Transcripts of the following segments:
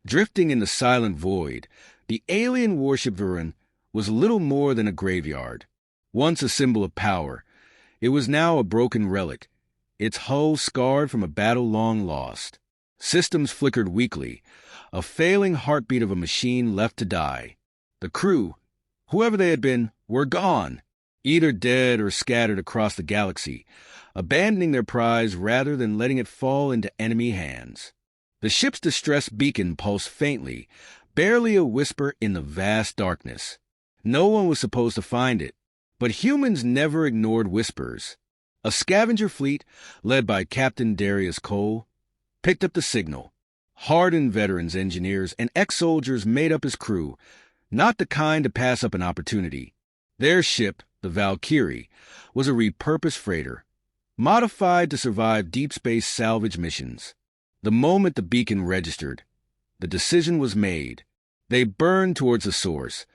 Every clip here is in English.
Drifting in the silent void, the alien warship Varun was little more than a graveyard. Once a symbol of power, it was now a broken relic, its hull scarred from a battle long lost. Systems flickered weakly, a failing heartbeat of a machine left to die. The crew, whoever they had been, were gone, either dead or scattered across the galaxy, abandoning their prize rather than letting it fall into enemy hands. The ship's distress beacon pulsed faintly, barely a whisper in the vast darkness. No one was supposed to find it, but humans never ignored whispers. A scavenger fleet, led by Captain Darius Cole, picked up the signal. Hardened veterans, engineers, and ex-soldiers made up his crew, not the kind to pass up an opportunity. Their ship, the Valkyrie, was a repurposed freighter, modified to survive deep space salvage missions. The moment the beacon registered, the decision was made. They burned towards the source,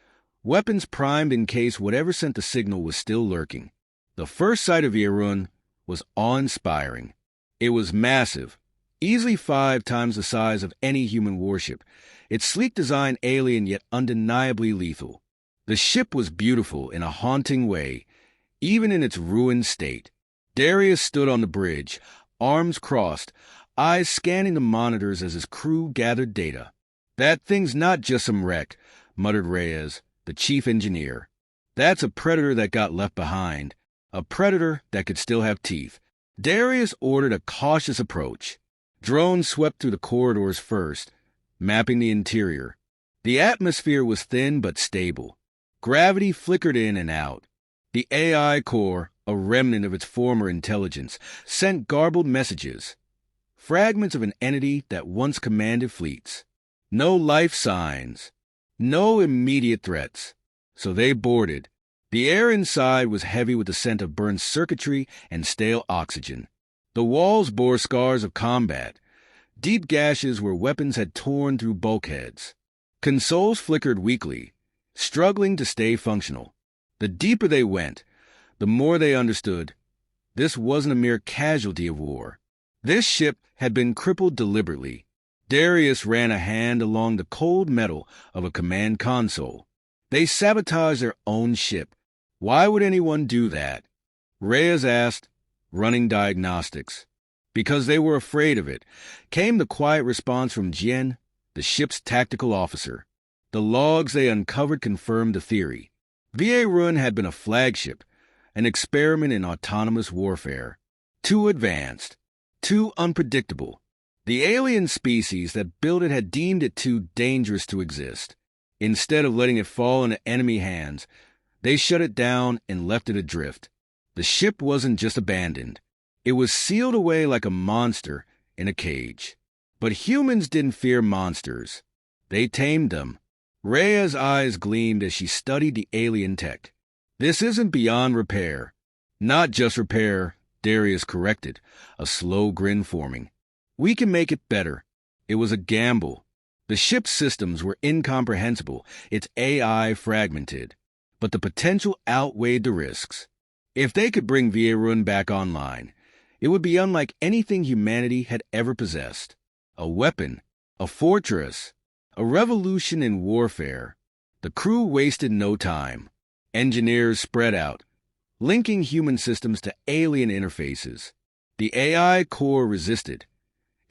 weapons primed in case whatever sent the signal was still lurking. The first sight of Hfy was awe-inspiring. It was massive, easily 5 times the size of any human warship, its sleek design alien yet undeniably lethal. The ship was beautiful in a haunting way, even in its ruined state. Darius stood on the bridge, arms crossed, eyes scanning the monitors as his crew gathered data. "That thing's not just some wreck," muttered Reyes, the chief engineer. "That's a predator that got left behind, a predator that could still have teeth." Darius ordered a cautious approach. Drones swept through the corridors first, mapping the interior. The atmosphere was thin but stable. Gravity flickered in and out. The AI core, a remnant of its former intelligence, sent garbled messages, fragments of an entity that once commanded fleets. No life signs, no immediate threats. So they boarded. The air inside was heavy with the scent of burned circuitry and stale oxygen. The walls bore scars of combat, deep gashes where weapons had torn through bulkheads. Consoles flickered weakly, struggling to stay functional. The deeper they went, the more they understood. This wasn't a mere casualty of war. This ship had been crippled deliberately. Darius ran a hand along the cold metal of a command console. They sabotaged their own ship. Why would anyone do that? Reyes asked, running diagnostics. Because they were afraid of it, came the quiet response from Jien, the ship's tactical officer. The logs they uncovered confirmed the theory. Hfy had been a flagship, an experiment in autonomous warfare. Too advanced, too unpredictable. The alien species that built it had deemed it too dangerous to exist. Instead of letting it fall into enemy hands, they shut it down and left it adrift. The ship wasn't just abandoned. It was sealed away like a monster in a cage. But humans didn't fear monsters. They tamed them. Rhea's eyes gleamed as she studied the alien tech. "This isn't beyond repair." "Not just repair," Darius corrected, a slow grin forming. "We can make it better." It was a gamble. The ship's systems were incomprehensible, its AI fragmented. But the potential outweighed the risks. If they could bring Hfy back online, it would be unlike anything humanity had ever possessed. A weapon, a fortress, a revolution in warfare. The crew wasted no time. Engineers spread out, linking human systems to alien interfaces. The AI core resisted,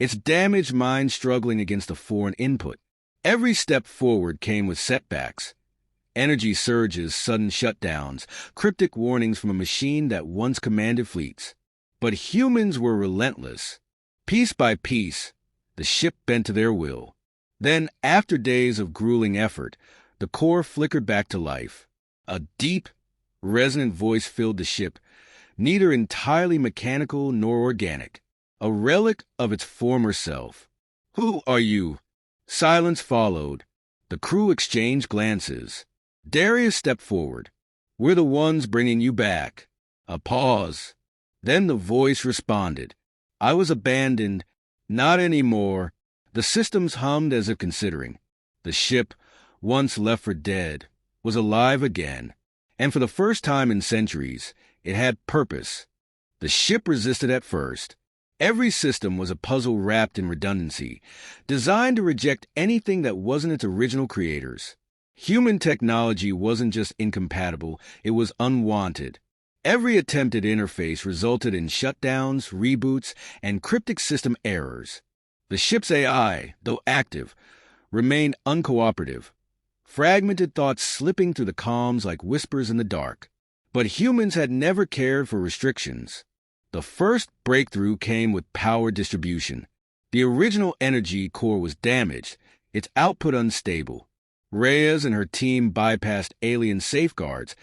its damaged mind struggling against a foreign input. Every step forward came with setbacks. Energy surges, sudden shutdowns, cryptic warnings from a machine that once commanded fleets. But humans were relentless. Piece by piece, the ship bent to their will. Then, after days of grueling effort, the core flickered back to life. A deep, resonant voice filled the ship, neither entirely mechanical nor organic, a relic of its former self. "Who are you?" Silence followed. The crew exchanged glances. Darius stepped forward. "We're the ones bringing you back." A pause. Then the voice responded. "I was abandoned. Not anymore." The systems hummed as if considering. The ship, once left for dead, was alive again. And for the first time in centuries, it had purpose. The ship resisted at first. Every system was a puzzle wrapped in redundancy, designed to reject anything that wasn't its original creators. Human technology wasn't just incompatible, it was unwanted. Every attempted interface resulted in shutdowns, reboots, and cryptic system errors. The ship's AI, though active, remained uncooperative, fragmented thoughts slipping through the comms like whispers in the dark. But humans had never cared for restrictions. The first breakthrough came with power distribution. The original energy core was damaged, its output unstable. Reyes and her team bypassed alien safeguards,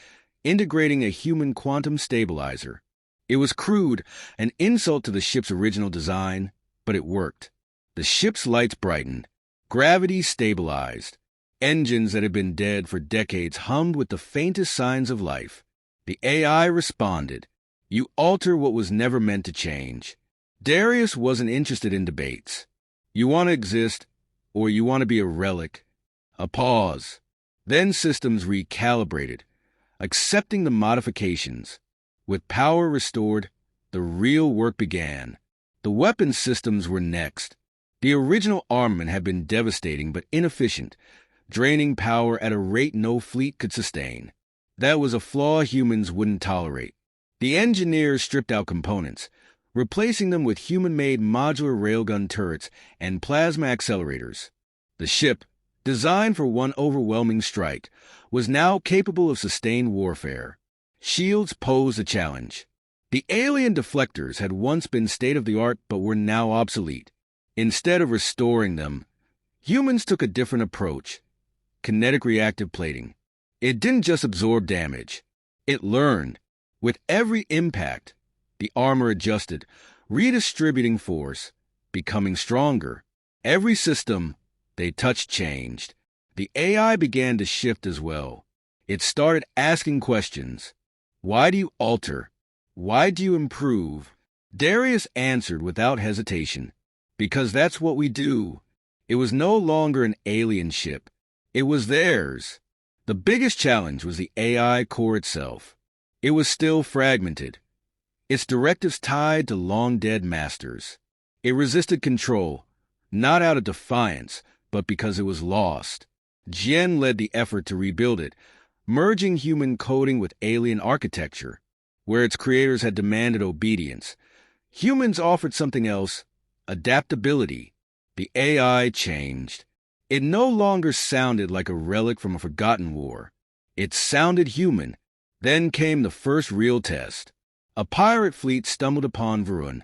integrating a human quantum stabilizer. It was crude, an insult to the ship's original design, but it worked. The ship's lights brightened. Gravity stabilized. Engines that had been dead for decades hummed with the faintest signs of life. The AI responded. You alter what was never meant to change. Darius wasn't interested in debates. You want to exist, or you want to be a relic. A pause. Then systems recalibrated, accepting the modifications. With power restored, the real work began. The weapons systems were next. The original armament had been devastating but inefficient, draining power at a rate no fleet could sustain. That was a flaw humans wouldn't tolerate. The engineers stripped out components, replacing them with human-made modular railgun turrets and plasma accelerators. The ship, designed for one overwhelming strike, was now capable of sustained warfare. Shields posed a challenge. The alien deflectors had once been state-of-the-art but were now obsolete. Instead of restoring them, humans took a different approach: kinetic reactive plating. It didn't just absorb damage. It learned. With every impact, the armor adjusted, redistributing force, becoming stronger. Every system they touched changed. The AI began to shift as well. It started asking questions. Why do you alter? Why do you improve? Darius answered without hesitation. Because that's what we do. It was no longer an alien ship. It was theirs. The biggest challenge was the AI core itself. It was still fragmented, its directives tied to long-dead masters. It resisted control, not out of defiance, but because it was lost. Jien led the effort to rebuild it, merging human coding with alien architecture. Where its creators had demanded obedience, humans offered something else: adaptability. The AI changed. It no longer sounded like a relic from a forgotten war. It sounded human. Then came the first real test. A pirate fleet stumbled upon Varun,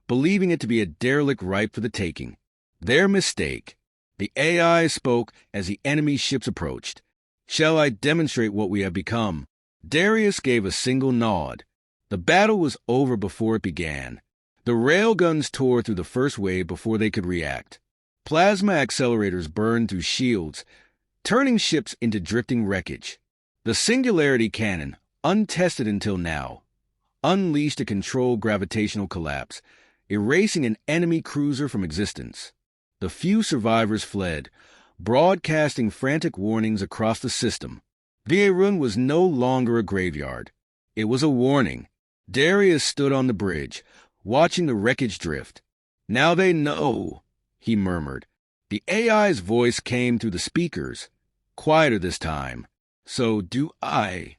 believing it to be a derelict ripe for the taking. Their mistake. The AI spoke as the enemy ships approached. Shall I demonstrate what we have become? Darius gave a single nod. The battle was over before it began. The railguns tore through the first wave before they could react. Plasma accelerators burned through shields, turning ships into drifting wreckage. The singularity cannon, untested until now, unleashed a controlled gravitational collapse, erasing an enemy cruiser from existence. The few survivors fled, broadcasting frantic warnings across the system. Vierun was no longer a graveyard. It was a warning. Darius stood on the bridge, watching the wreckage drift. Now they know, he murmured. The AI's voice came through the speakers, quieter this time. So do I.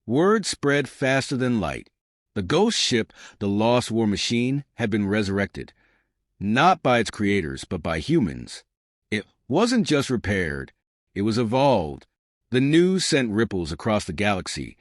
Word spread faster than light. The ghost ship, the lost war machine, had been resurrected. Not by its creators, but by humans. It wasn't just repaired. It was evolved. The news sent ripples across the galaxy,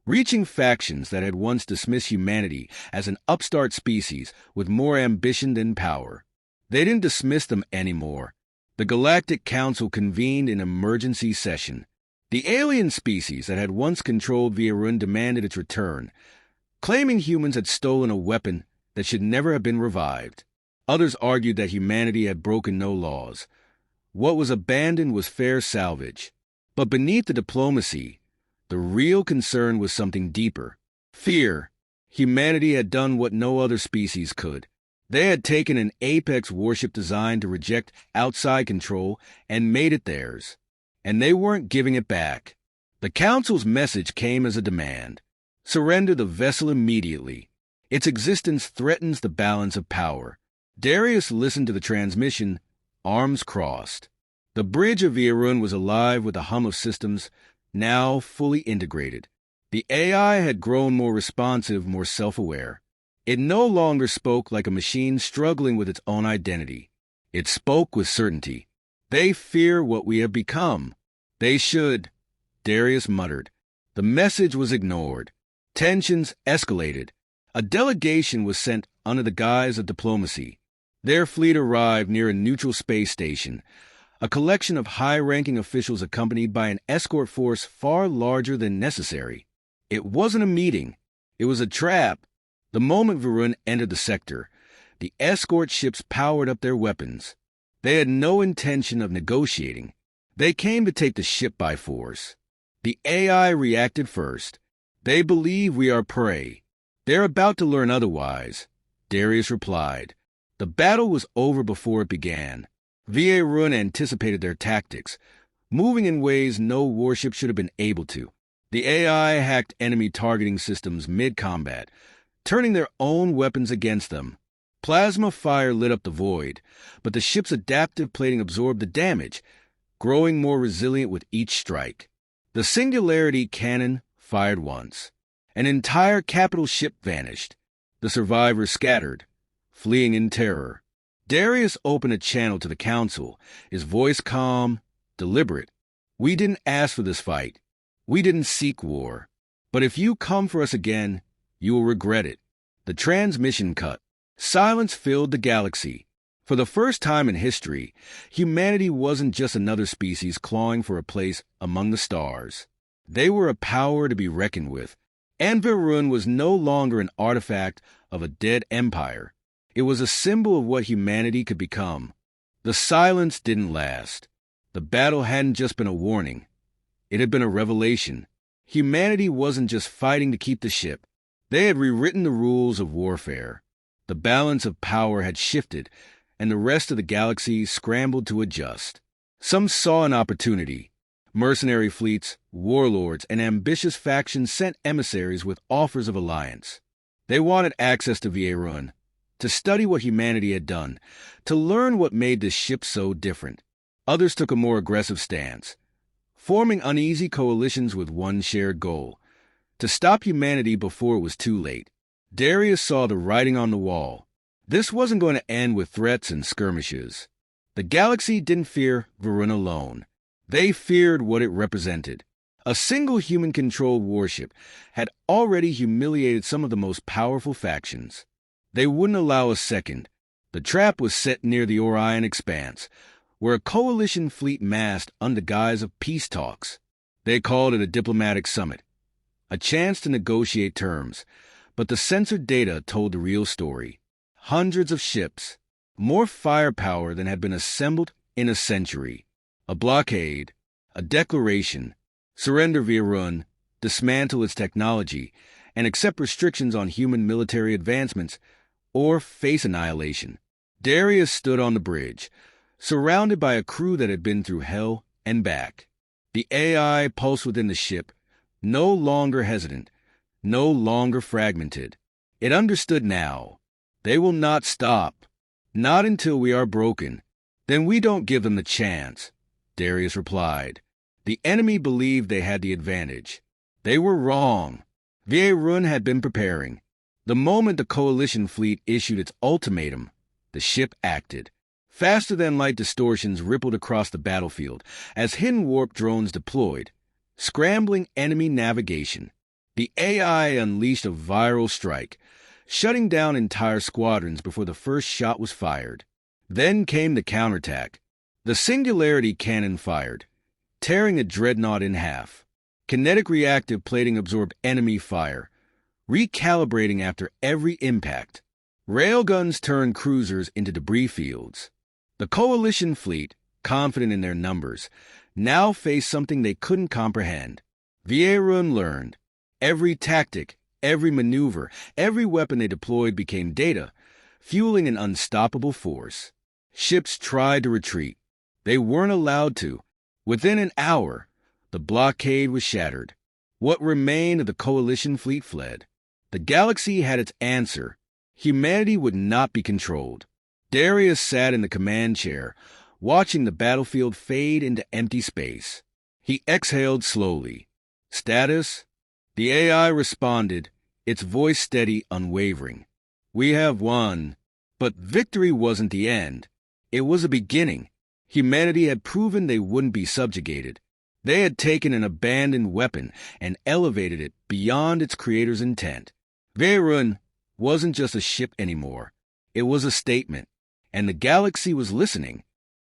reaching factions that had once dismissed humanity as an upstart species with more ambition than power. They didn't dismiss them anymore. The Galactic Council convened an emergency session. The alien species that had once controlled Vierun demanded its return, claiming humans had stolen a weapon that should never have been revived. Others argued that humanity had broken no laws. What was abandoned was fair salvage. But beneath the diplomacy, the real concern was something deeper. Fear. Humanity had done what no other species could. They had taken an apex warship designed to reject outside control and made it theirs. And they weren't giving it back. The Council's message came as a demand. Surrender the vessel immediately. Its existence threatens the balance of power. Darius listened to the transmission, arms crossed. The bridge of Virun was alive with a hum of systems, now fully integrated. The AI had grown more responsive, more self-aware. It no longer spoke like a machine struggling with its own identity. It spoke with certainty. They fear what we have become. They should, Darius muttered. The message was ignored. Tensions escalated. A delegation was sent under the guise of diplomacy. Their fleet arrived near a neutral space station, a collection of high-ranking officials accompanied by an escort force far larger than necessary. It wasn't a meeting. It was a trap. The moment Virun entered the sector, the escort ships powered up their weapons. They had no intention of negotiating. They came to take the ship by force. The AI reacted first. They believe we are prey. They're about to learn otherwise, Darius replied. The battle was over before it began. Virun anticipated their tactics, moving in ways no warship should have been able to. The AI hacked enemy targeting systems mid-combat, turning their own weapons against them. Plasma fire lit up the void, but the ship's adaptive plating absorbed the damage, growing more resilient with each strike. The Singularity cannon fired once. An entire capital ship vanished. The survivors scattered, fleeing in terror. Darius opened a channel to the council, his voice calm, deliberate. We didn't ask for this fight. We didn't seek war. But if you come for us again, you will regret it. The transmission cut. Silence filled the galaxy. For the first time in history, humanity wasn't just another species clawing for a place among the stars. They were a power to be reckoned with. And Virun was no longer an artifact of a dead empire. It was a symbol of what humanity could become. The silence didn't last. The battle hadn't just been a warning. It had been a revelation. Humanity wasn't just fighting to keep the ship. They had rewritten the rules of warfare. The balance of power had shifted, and the rest of the galaxy scrambled to adjust. Some saw an opportunity. Mercenary fleets, warlords, and ambitious factions sent emissaries with offers of alliance. They wanted access to Virun, to study what humanity had done, to learn what made this ship so different. Others took a more aggressive stance, forming uneasy coalitions with one shared goal: to stop humanity before it was too late. Darius saw the writing on the wall. This wasn't going to end with threats and skirmishes. The galaxy didn't fear Virun alone. They feared what it represented. A single human-controlled warship had already humiliated some of the most powerful factions. They wouldn't allow a second. The trap was set near the Orion Expanse, where a coalition fleet massed under guise of peace talks. They called it a diplomatic summit, a chance to negotiate terms, but the censored data told the real story. Hundreds of ships, more firepower than had been assembled in a century. A blockade, a declaration, surrender Virun, dismantle its technology, and accept restrictions on human military advancements, or face annihilation. Darius stood on the bridge, surrounded by a crew that had been through hell and back. The AI pulsed within the ship, no longer hesitant, no longer fragmented. It understood now. They will not stop. Not until we are broken. Then we don't give them the chance, Darius replied. The enemy believed they had the advantage. They were wrong. Virun had been preparing. The moment the coalition fleet issued its ultimatum, the ship acted. Faster-than-light distortions rippled across the battlefield as hidden warp drones deployed, scrambling enemy navigation. The AI unleashed a viral strike, shutting down entire squadrons before the first shot was fired. Then came the counterattack. The Singularity cannon fired, tearing a dreadnought in half. Kinetic reactive plating absorbed enemy fire, recalibrating after every impact. Railguns turned cruisers into debris fields. The coalition fleet, confident in their numbers, now faced something they couldn't comprehend. Virun learned. Every tactic, every maneuver, every weapon they deployed became data, fueling an unstoppable force. Ships tried to retreat. They weren't allowed to. Within an hour, the blockade was shattered. What remained of the coalition fleet fled. The galaxy had its answer. Humanity would not be controlled. Darius sat in the command chair, watching the battlefield fade into empty space. He exhaled slowly. Status? The AI responded, its voice steady, unwavering. We have won. But victory wasn't the end. It was a beginning. Humanity had proven they wouldn't be subjugated. They had taken an abandoned weapon and elevated it beyond its creator's intent. Veyron wasn't just a ship anymore. It was a statement, and the galaxy was listening.